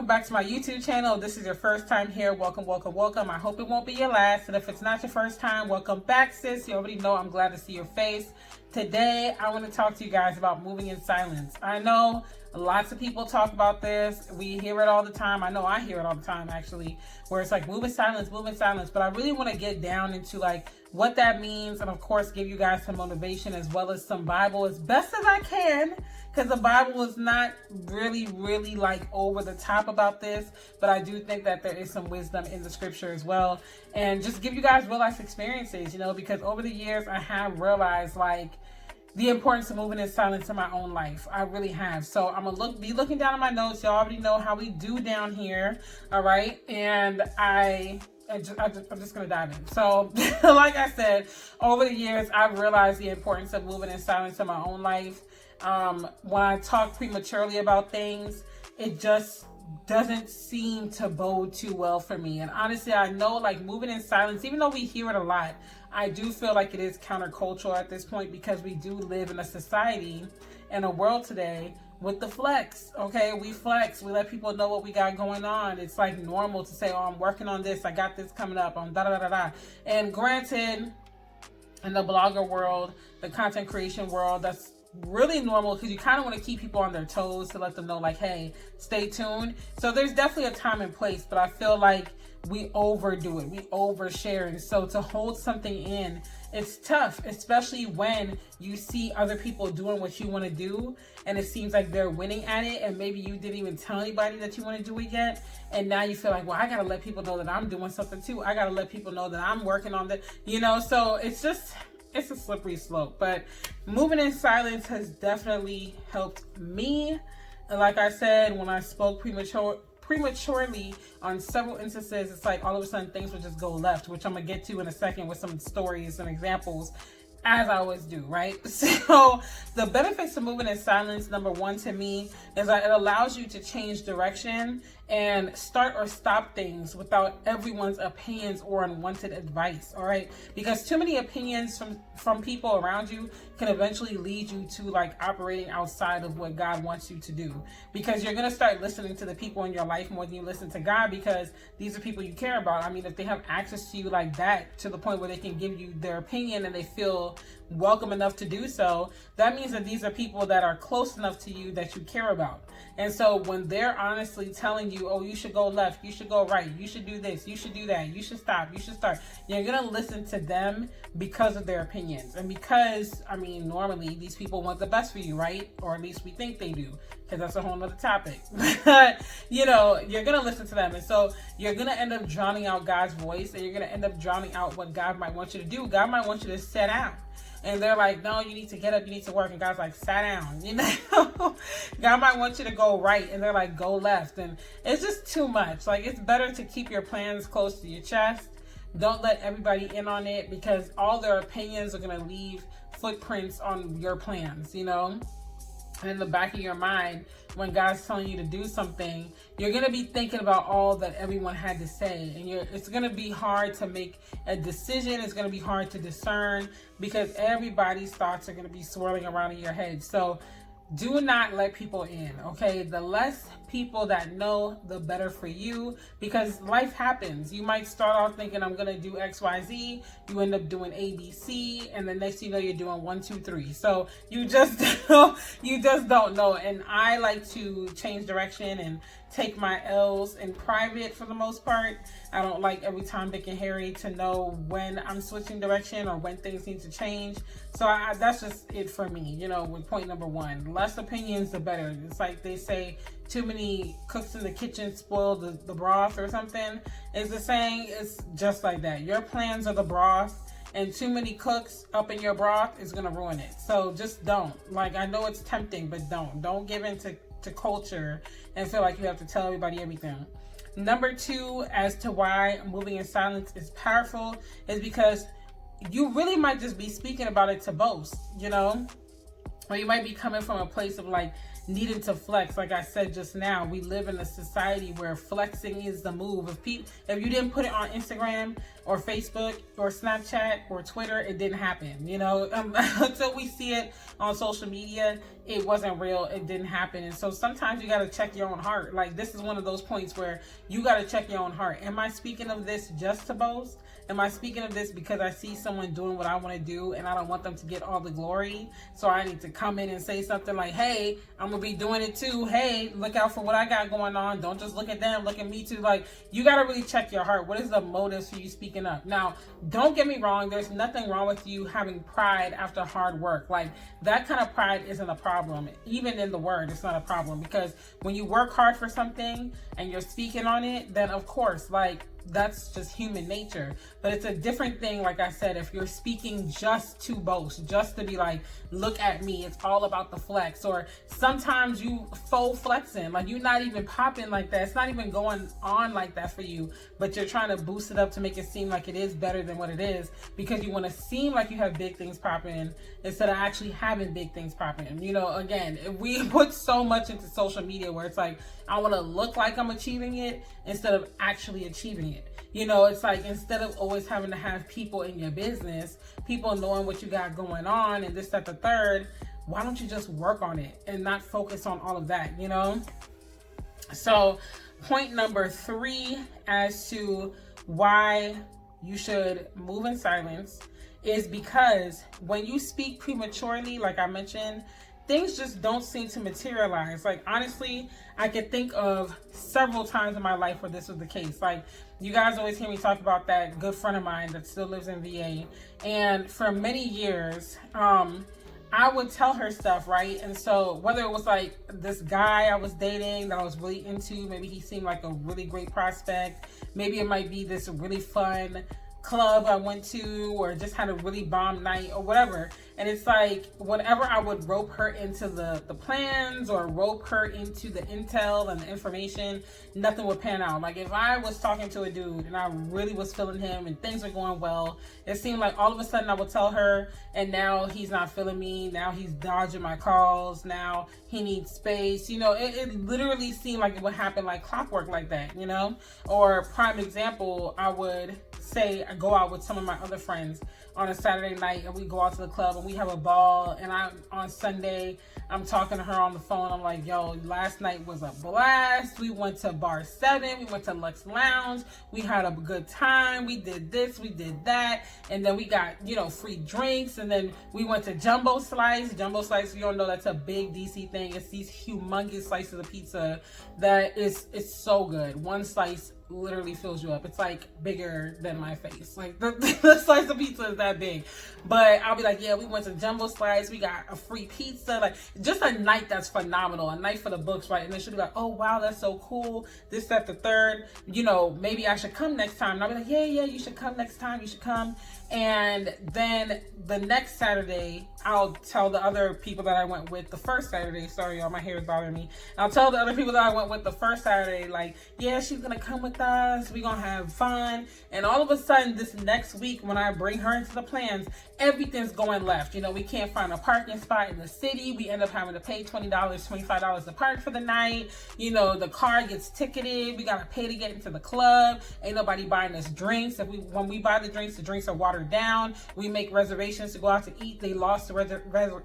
back to my YouTube channel. If this is your first time here, welcome, welcome, welcome. I hope it won't be your last. And if it's not your first time, welcome back, sis. You already know I'm glad to see your face. Today, I want to talk to you guys about moving in silence. I know lots of people talk about this. We hear it all the time. I know I hear it all the time, actually, where it's like move in silence, move in silence. But I really want to get down into like what that means, and of course, give you guys some motivation as well as some Bible as best as I can, because the Bible is not really like over the top about this, but I do think that there is some wisdom in the scripture as well, and just give you guys real life experiences, you know, because over the years I have realized like the importance of moving in silence in my own life. I really have. So I'm gonna be looking down at my notes. You already know how we do down here, all right? And I'm just gonna dive in. So like I said, over the years I've realized the importance of moving in silence in my own life. When I talk prematurely about things, it just doesn't seem to bode too well for me. And honestly, I know like moving in silence, even though we hear it a lot, I do feel like it is countercultural at this point, because we do live in a society and a world today with the flex. Okay, we flex, we let people know what we got going on. It's like normal to say, oh, I'm working on this, I got this coming up, I'm da da da da. And granted, in the blogger world, the content creation world, that's really normal, because you kind of want to keep people on their toes to let them know like, hey, stay tuned. So there's definitely a time and place, but I feel like we overdo it, we overshare. And so to hold something in, it's tough, especially when you see other people doing what you want to do and it seems like they're winning at it, and maybe you didn't even tell anybody that you want to do it yet, and now you feel like, well, I gotta let people know that I'm doing something too, I gotta let people know that I'm working on that, you know. So it's a slippery slope. But moving in silence has definitely helped me. And like I said, when I spoke prematurely on several instances, it's like all of a sudden things would just go left, which I'm gonna get to in a second with some stories and examples, as I always do, right? So the benefits of moving in silence, number one to me, is that it allows you to change direction and start or stop things without everyone's opinions or unwanted advice, all right? Because too many opinions from people around you can eventually lead you to like operating outside of what God wants you to do, because you're gonna start listening to the people in your life more than you listen to God, because these are people you care about. I mean, if they have access to you like that, to the point where they can give you their opinion and they feel welcome enough to do so, that means that these are people that are close enough to you that you care about. And so when they're honestly telling you, oh, you should go left, you should go right, you should do this, you should do that, you should stop, you should start, you're gonna listen to them because of their opinions. And because, I mean, normally these people want the best for you, right? Or at least we think they do, because that's a whole nother topic. But you know, you're gonna listen to them, and so you're gonna end up drowning out God's voice, and you're gonna end up drowning out what God might want you to do. God might want you to sit down, and they're like, no, you need to get up, you need to work, and God's like, sit down, you know. God might want you to go right, and they're like, go left, and it's just too much. Like, it's better to keep your plans close to your chest. Don't let everybody in on it, because all their opinions are gonna leave footprints on your plans, you know. And in the back of your mind, when God's telling you to do something, you're going to be thinking about all that everyone had to say. And it's going to be hard to make a decision. It's going to be hard to discern, because everybody's thoughts are going to be swirling around in your head. So do not let people in, okay? The less people that know, the better for you, because life happens. You might start off thinking, I'm gonna do X, Y, Z. You end up doing A, B, C, and the next thing you know, you're doing 1, 2, 3. So you just don't know. And I like to change direction and take my L's in private for the most part. I don't like every Tom, Dick, and Harry to know when I'm switching direction or when things need to change. So that's just it for me, you know, with point number one. Less opinions, the better. It's like they say, too many cooks in the kitchen spoil the broth or something. It's the saying. It's just like that. Your plans are the broth, and too many cooks up in your broth is gonna ruin it. So just don't. Like, I know it's tempting, but don't give in to culture and feel like you have to tell everybody everything. Number two, as to why moving in silence is powerful, is because you really might just be speaking about it to boast, you know, or you might be coming from a place of like needing to flex. Like I said just now, we live in a society where flexing is the move. If you didn't put it on Instagram or Facebook or Snapchat or Twitter, it didn't happen, you know. Until we see it on social media, it wasn't real, it didn't happen. And so sometimes you got to check your own heart. Like, this is one of those points where you got to check your own heart. Am I speaking of this just to boast? Am I speaking of this because I see someone doing what I want to do and I don't want them to get all the glory? So I need to come in and say something like, hey, I'm going to be doing it too. Hey, look out for what I got going on. Don't just look at them, look at me too. Like, you got to really check your heart. What is the motives for you speaking up? Now, don't get me wrong. There's nothing wrong with you having pride after hard work. Like, that kind of pride isn't a problem. Even in the word, it's not a problem, because when you work hard for something and you're speaking on it, then of course, like, that's just human nature. But it's a different thing, like I said, if you're speaking just to boast, just to be like, look at me, it's all about the flex. Or sometimes you faux flexing, like you're not even popping like that, it's not even going on like that for you, but you're trying to boost it up to make it seem like it is better than what it is, because you want to seem like you have big things popping instead of actually having big things popping. You know, again, we put so much into social media where it's like, I want to look like I'm achieving it instead of actually achieving it. You know, it's like, instead of always having to have people in your business, people knowing what you got going on and this, that, the third, why don't you just work on it and not focus on all of that, you know? So point number 3 as to why you should move in silence is because when you speak prematurely, like I mentioned, things just don't seem to materialize. Like, honestly, I could think of several times in my life where this was the case. Like, you guys always hear me talk about that good friend of mine that still lives in VA. And for many years, I would tell her stuff, right? And so whether it was like this guy I was dating that I was really into, maybe he seemed like a really great prospect. Maybe it might be this really fun club I went to, or just had a really bomb night or whatever. And it's like, whenever I would rope her into the plans or rope her into the intel and the information, nothing would pan out. Like, if I was talking to a dude and I really was feeling him and things were going well, it seemed like all of a sudden I would tell her, and now he's not feeling me. Now he's dodging my calls. Now he needs space. You know, it literally seemed like it would happen like clockwork like that, you know? Or prime example, I would say I go out with some of my other friends on a Saturday night and we go out to the club and we have a ball, and on Sunday I'm talking to her on the phone. I'm like, yo, last night was a blast. We went to bar 7, we went to Lux Lounge, we had a good time, we did this, we did that, and then we got, you know, free drinks, and then we went to Jumbo Slice. Jumbo Slice, if you don't know, that's a big DC thing. It's these humongous slices of pizza that it's so good. One slice literally fills you up. It's like bigger than my face. Like, the slice of pizza is that big. But I'll be like, yeah, we went to Jumbo Slice, we got a free pizza. Like, just a night that's phenomenal, a night for the books, right? And then she'll be like, oh wow, that's so cool, this, that, the third, you know, maybe I should come next time. And I'll be like, yeah, you should come next time, you should come. And then the next Saturday, I'll tell the other people that I went with the first Saturday, sorry y'all, my hair is bothering me. I'll tell the other people that I went with the first Saturday, like, yeah, she's gonna come with us, we gonna have fun. And all of a sudden, this next week, when I bring her into the plans, everything's going left. You know, we can't find a parking spot in the city. We end up having to pay $20, $25 to park for the night. You know, the car gets ticketed. We gotta pay to get into the club. Ain't nobody buying us drinks. When we buy the drinks are watered down. We make reservations to go out to eat. They lost the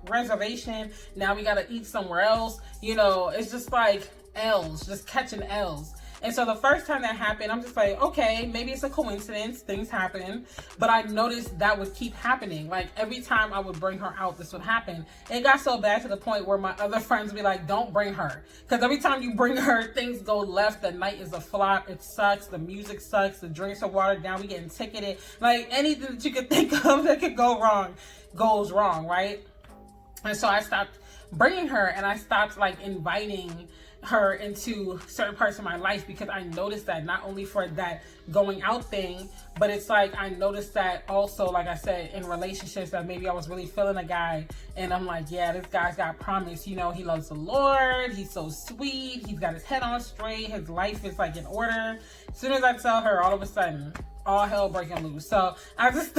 reservation. Now we gotta eat somewhere else. You know, it's just like L's, just catching L's. And so the first time that happened, I'm just like, okay, maybe it's a coincidence, things happen. But I noticed that would keep happening. Like, every time I would bring her out, this would happen. It got so bad to the point where my other friends would be like, don't bring her. Because every time you bring her, things go left. The night is a flop. It sucks. The music sucks. The drinks are watered down. We getting ticketed. Like, anything that you could think of that could go wrong goes wrong, right? And so I stopped bringing her, and I stopped like inviting her into certain parts of my life, because I noticed that not only for that going out thing, but it's like I noticed that also, like I said, in relationships, that maybe I was really feeling a guy and I'm like, yeah, this guy's got promise, you know, he loves the Lord, he's so sweet, he's got his head on straight, his life is like in order. As soon as I tell her, all of a sudden all hell breaking loose. So I just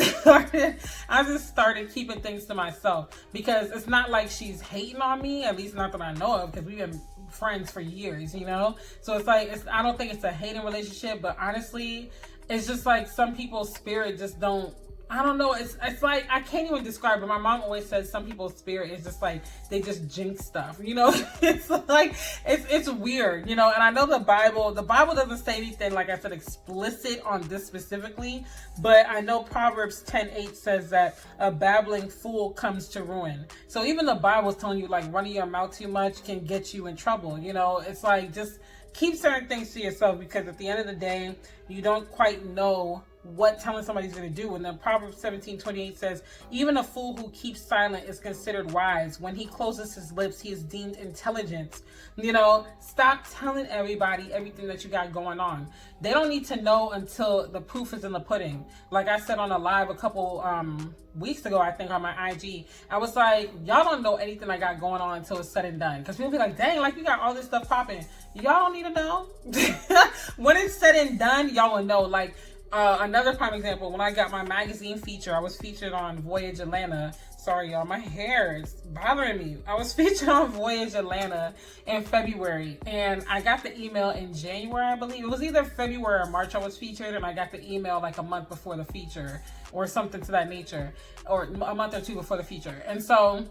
started keeping things to myself, because it's not like she's hating on me, at least not that I know of, because we've been friends for years, you know? So it's like, I don't think it's a hating relationship, but honestly, it's just like some people's spirit just don't, I don't know. It's like, I can't even describe it. My mom always says some people's spirit is just like, they just jinx stuff, you know? It's like, it's weird, you know? And I know the Bible doesn't say anything, like I said, explicit on this specifically, but I know Proverbs 10:8 says that a babbling fool comes to ruin. So even the Bible's telling you, like, running your mouth too much can get you in trouble, you know? It's like, just keep certain things to yourself, because at the end of the day, you don't quite know what telling somebody's going to do. And then Proverbs 17:28 says, even a fool who keeps silent is considered wise. When he closes his lips, he is deemed intelligent. You know, stop telling everybody everything that you got going on. They don't need to know until the proof is in the pudding. Like I said on a live a couple weeks ago, I think, on my IG, I was like, y'all don't know anything I got going on until it's said and done. Because people be like, dang, like you got all this stuff popping. Y'all don't need to know. When it's said and done, y'all will know. Like, another prime example, when I got my magazine feature, I was featured on Voyage Atlanta. Sorry, y'all, my hair is bothering me. I was featured on Voyage Atlanta in February, and I got the email in January, I believe. It was either February or March I was featured, and I got the email like a month before the feature, or something to that nature, or a month or two before the feature. And so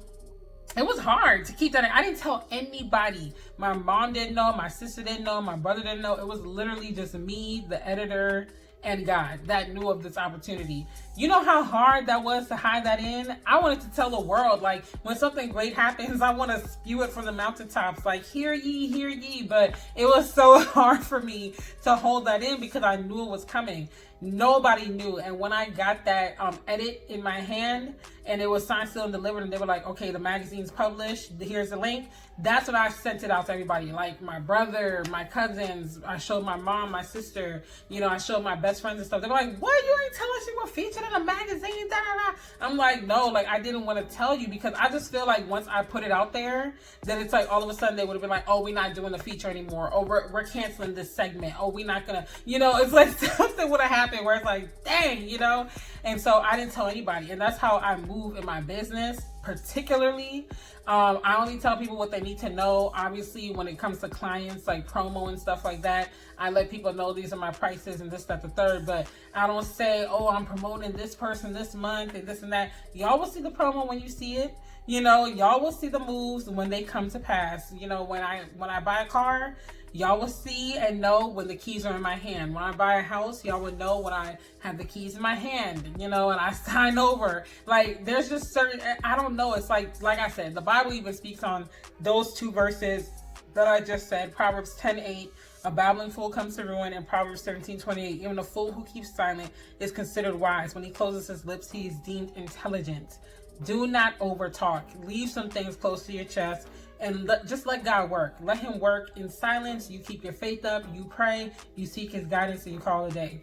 it was hard to keep that in. I didn't tell anybody. My mom didn't know, my sister didn't know, my brother didn't know. It was literally just me, the editor, and God that knew of this opportunity. You know how hard that was to hide that in? I wanted to tell the world, like, when something great happens, I want to spew it from the mountaintops, like, hear ye, but it was so hard for me to hold that in because I knew it was coming. Nobody knew. And when I got that edit in my hand and it was signed, sealed, and delivered, and they were like, okay, the magazine's published, here's the link, that's when I sent it out to everybody. Like my brother, my cousins, I showed my mom, my sister, you know, I showed my best friends and stuff. They were like, what, you ain't tell us you were featured in a magazine, da da da. I'm like, no, like I didn't want to tell you, because I just feel like once I put it out there, then it's like all of a sudden they would have been like, oh, we're not doing the feature anymore, or we're canceling this segment, oh, we're not gonna, you know, it's like something would have happened where it's like, dang, you know. And so I didn't tell anybody, and that's how I move in my business particularly. I only tell people what they need to know. Obviously, when it comes to clients, like promo and stuff like that, I let people know these are my prices and this, that, the third. But I don't say, oh, I'm promoting this person this month and this and that. Y'all will see the promo when you see it. You know, y'all will see the moves when they come to pass. You know, when I buy a car, y'all will see and know when the keys are in my hand. When I buy a house, y'all will know when I have the keys in my hand, you know, and I sign over. Like, there's just certain, I don't know. It's like I said, the Bible even speaks on those two verses that I just said. Proverbs 10:8, a babbling fool comes to ruin, and Proverbs 17:28, even a fool who keeps silent is considered wise. When he closes his lips, he is deemed intelligent. Do not overtalk. Leave some things close to your chest and just let God work. Let him work in silence. You keep your faith up. You pray. You seek his guidance, and you call it a day.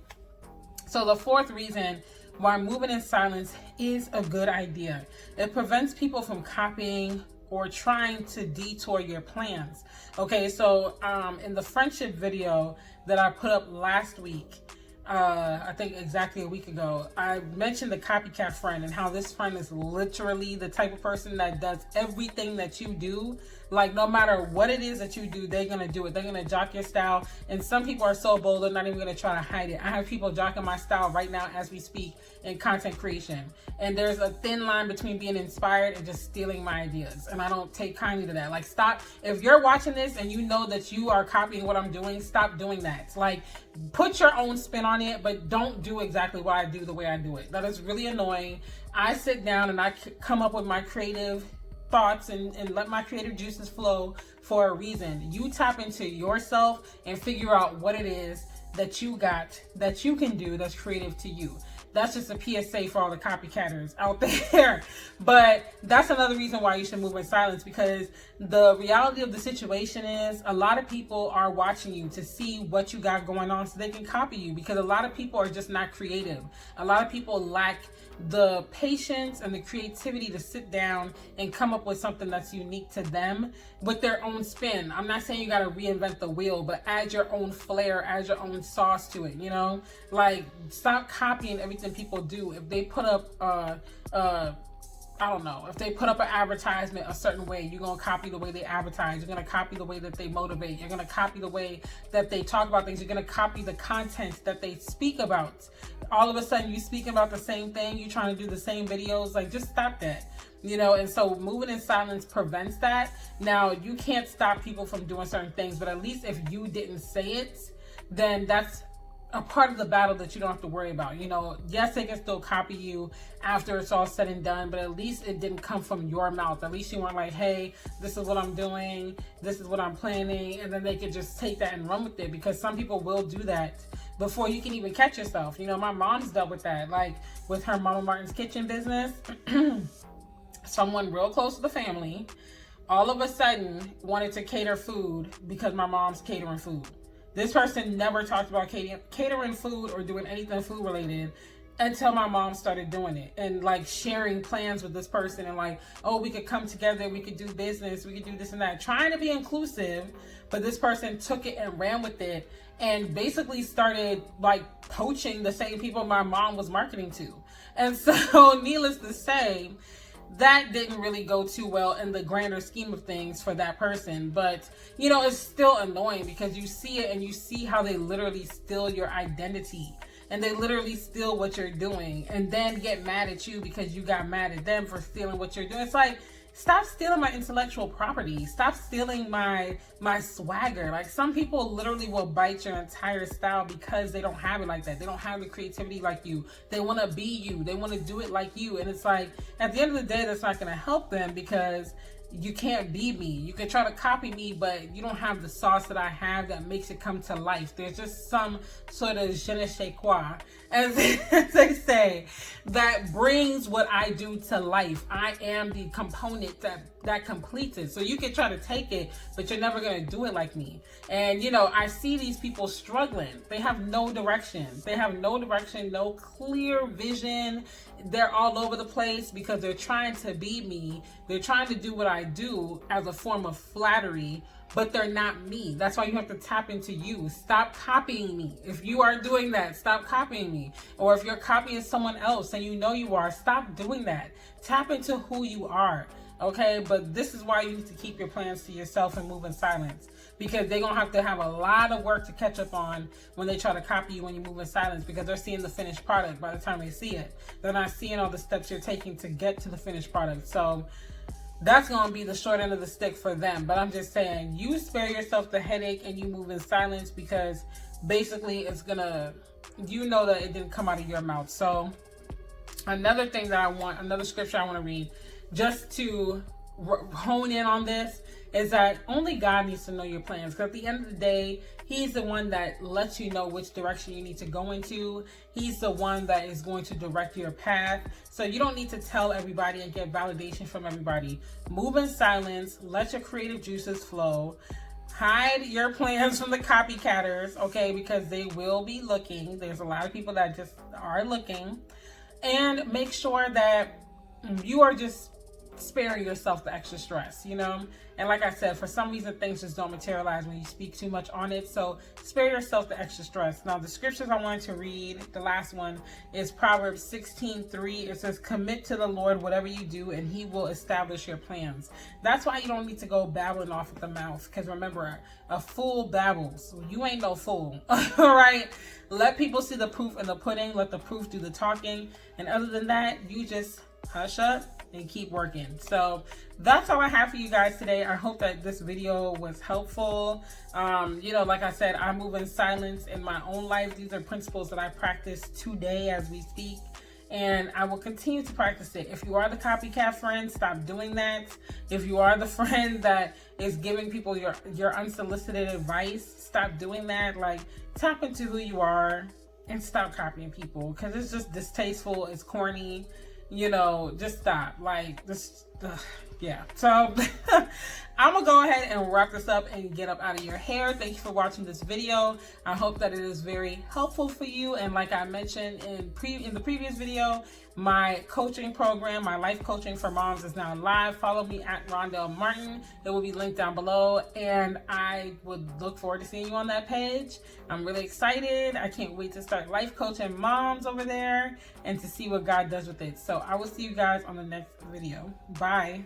So the fourth reason why moving in silence is a good idea. It prevents people from copying or trying to detour your plans. Okay, so in the friendship video that I put up last week, I think exactly a week ago, I mentioned the copycat friend and how this friend is literally the type of person that does everything that you do. Like, no matter what it is that you do, they're going to do it. They're going to jock your style. And some people are so bold, they're not even going to try to hide it. I have people jocking my style right now as we speak in content creation. And there's a thin line between being inspired and just stealing my ideas. And I don't take kindly to that. Like, stop. If you're watching this and you know that you are copying what I'm doing, stop doing that. Like, put your own spin on it, but don't do exactly what I do the way I do it. That is really annoying. I sit down and I come up with my creative thoughts and let my creative juices flow for a reason. You tap into yourself and figure out what it is that you got, that you can do, that's creative to you. That's just a PSA for all the copycatters out there. But that's another reason why you should move in silence, because the reality of the situation is a lot of people are watching you to see what you got going on so they can copy you, because a lot of people are just not creative. A lot of people lack the patience and the creativity to sit down and come up with something that's unique to them with their own spin. I'm not saying you got to reinvent the wheel, but add your own flair, add your own sauce to it, you know? Like, stop copying everything people do. If they put up I don't know, if they put up an advertisement a certain way, you're going to copy the way they advertise. You're going to copy the way that they motivate. You're going to copy the way that they talk about things. You're going to copy the content that they speak about. All of a sudden, you speaking about the same thing. You're trying to do the same videos. Like, just stop that. You know, and so moving in silence prevents that. Now, you can't stop people from doing certain things, but at least if you didn't say it, then that's a part of the battle that you don't have to worry about. You know, yes, they can still copy you after it's all said and done, but at least it didn't come from your mouth. At least you weren't like, hey, this is what I'm doing, this is what I'm planning, and then they could just take that and run with it, because some people will do that before you can even catch yourself. You know, my mom's dealt with that, like with her Mama Martin's Kitchen business. Someone real close to the family all of a sudden wanted to cater food because my mom's catering food. This person never talked about catering food or doing anything food related until my mom started doing it and like sharing plans with this person and like, oh, we could come together, we could do business, we could do this and that, trying to be inclusive. But this person took it and ran with it and basically started like poaching the same people my mom was marketing to. And so needless to say, that didn't really go too well in the grander scheme of things for that person. But, you know, it's still annoying because you see it and you see how they literally steal your identity and they literally steal what you're doing and then get mad at you because you got mad at them for stealing what you're doing. It's like, stop stealing my intellectual property. Stop stealing my swagger. Like, some people literally will bite your entire style because they don't have it like that. They don't have the creativity like you. They want to be you. They want to do it like you. And it's like, at the end of the day, that's not going to help them because you can't be me. You can try to copy me, but you don't have the sauce that I have that makes it come to life. There's just some sort of je ne sais quoi, as they say, that brings what I do to life. I am the component that completes it. So you can try to take it, but you're never going to do it like me. And, you know, I see these people struggling. They have no direction. They have no direction, no clear vision. They're all over the place because they're trying to be me. They're trying to do what I do as a form of flattery, but they're not me. That's why you have to tap into you. Stop copying me. If you are doing that, stop copying me. Or if you're copying someone else and you know you are, stop doing that. Tap into who you are. Okay, but this is why you need to keep your plans to yourself and move in silence, because they're going to have a lot of work to catch up on when they try to copy you when you move in silence, because they're seeing the finished product by the time they see it. They're not seeing all the steps you're taking to get to the finished product. So that's going to be the short end of the stick for them. But I'm just saying, you spare yourself the headache and you move in silence, because basically it's going to, you know that it didn't come out of your mouth. So another thing that another scripture I want to read, just to hone in on this, is that only God needs to know your plans. Because at the end of the day, He's the one that lets you know which direction you need to go into. He's the one that is going to direct your path. So you don't need to tell everybody and get validation from everybody. Move in silence. Let your creative juices flow. Hide your plans from the copycatters, okay? Because they will be looking. There's a lot of people that just are looking. And make sure that you are just sparing yourself the extra stress, you know? And like I said, for some reason, things just don't materialize when you speak too much on it. So spare yourself the extra stress. Now, the scriptures I wanted to read, the last one is Proverbs 16:3. It says, commit to the Lord whatever you do, and He will establish your plans. That's why you don't need to go babbling off at the mouth. Because remember, a fool babbles. You ain't no fool. All right? Let people see the proof in the pudding. Let the proof do the talking. And other than that, you just hush up and keep working. So that's all I have for you guys today. I hope that this video was helpful. You know, like I said, I move in silence in my own life. These are principles that I practice today as we speak, and I will continue to practice it. If you are the copycat friend, stop doing that. If you are the friend that is giving people your unsolicited advice, stop doing that. Like, tap into who you are and stop copying people, because it's just distasteful. It's corny. You know, just stop. Like, this, yeah. So I'm gonna go ahead and wrap this up and get up out of your hair. Thank you for watching this video. I hope that it is very helpful for you. And like I mentioned in the previous video, my coaching program, my life coaching for moms, is now live. Follow me at Rondelle Martin. It will be linked down below, and I would look forward to seeing you on that page. I'm really excited. I can't wait to start life coaching moms over there and to see what God does with it. So I will see you guys on the next video. Bye.